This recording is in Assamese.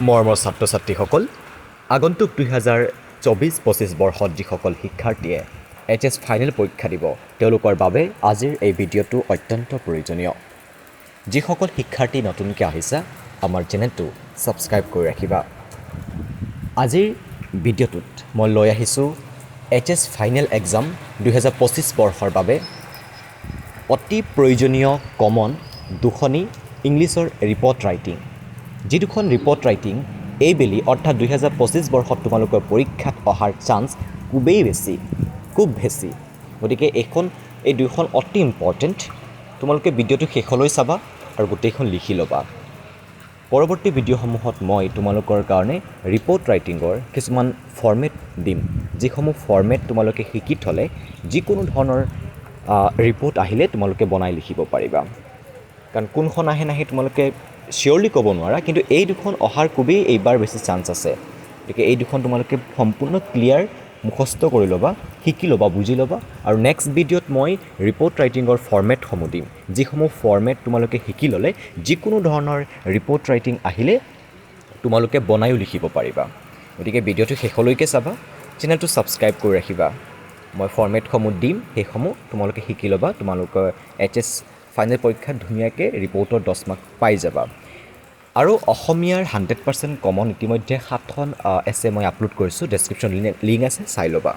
মৰমৰ ছাত্ৰ ছাত্ৰীসকল, আগন্তুক 2024-25 বৰ্ষত যিসকল শিক্ষাৰ্থীয়ে HS ফাইনেল পৰীক্ষা দিব তেওঁলোকৰ বাবে আজিৰ এই ভিডিঅ'টো অত্যন্ত প্ৰয়োজনীয়। যিসকল শিক্ষাৰ্থী নতুনকৈ আহিছা আমাৰ চেনেলটো ছাবস্ক্ৰাইব কৰি ৰাখিবা। আজিৰ ভিডিঅ'টোত মই লৈ আহিছোঁ HS ফাইনেল এক্সাম 2025 বৰ্ষৰ বাবে অতি প্ৰয়োজনীয় কমন দুখনি ইংলিছৰ ৰিপৰ্ট ৰাইটিং। যি দুখন ৰিপৰ্ট ৰাইটিং এইবেলি অৰ্থাৎ 2025 বৰ্ষত তোমালোকৰ পৰীক্ষাত অহাৰ চান্স খুব বেছি। গতিকে এই দুখন অতি ইম্পৰ্টেণ্ট। তোমালোকে ভিডিঅ'টো শেষলৈ চাবা আৰু গোটেইখন লিখি ল'বা। পৰৱৰ্তী ভিডিঅ'সমূহত মই তোমালোকৰ কাৰণে ৰিপৰ্ট ৰাইটিঙৰ কিছুমান ফৰ্মেট দিম, যিসমূহ ফৰ্মেট তোমালোকে শিকি থ'লে যিকোনো ধৰণৰ ৰিপৰ্ট আহিলে তোমালোকে বনাই লিখিব পাৰিবা। কাৰণ কোনখন আহে নাহে তোমালোকে চিয়'ৰলি ক'ব নোৱাৰা, কিন্তু এই দুখন অহাৰ খুবেই এইবাৰ বেছি চান্স আছে। গতিকে এই দুখন তোমালোকে সম্পূৰ্ণ ক্লিয়াৰ মুখস্থ কৰি ল'বা, শিকি ল'বা, বুজি ল'বা। আৰু নেক্সট ভিডিঅ'ত মই ৰিপৰ্ট ৰাইটিঙৰ ফৰ্মেটসমূহ দিম, যিসমূহ ফৰ্মেট তোমালোকে শিকি ল'লে যিকোনো ধৰণৰ ৰিপৰ্ট ৰাইটিং আহিলে তোমালোকে বনায়ো লিখিব পাৰিবা। গতিকে ভিডিঅ'টো শেষলৈকে চাবা, চেনেলটো ছাবস্ক্ৰাইব কৰি ৰাখিবা। মই ফৰ্মেটসমূহ দিম, সেইসমূহ তোমালোকে শিকি ল'বা। তোমালোকৰ HS ফাইনেল পৰীক্ষাত ধুনীয়াকৈ ৰিপৰ্টৰ 10 মাৰ্ক পাই যাবা। আৰু অসমীয়াৰ 100% কমন ইতিমধ্যে 7খন এছে মই আপলোড কৰিছোঁ, ডেছক্ৰিপশ্যন লিংক আছে, চাই ল'বা।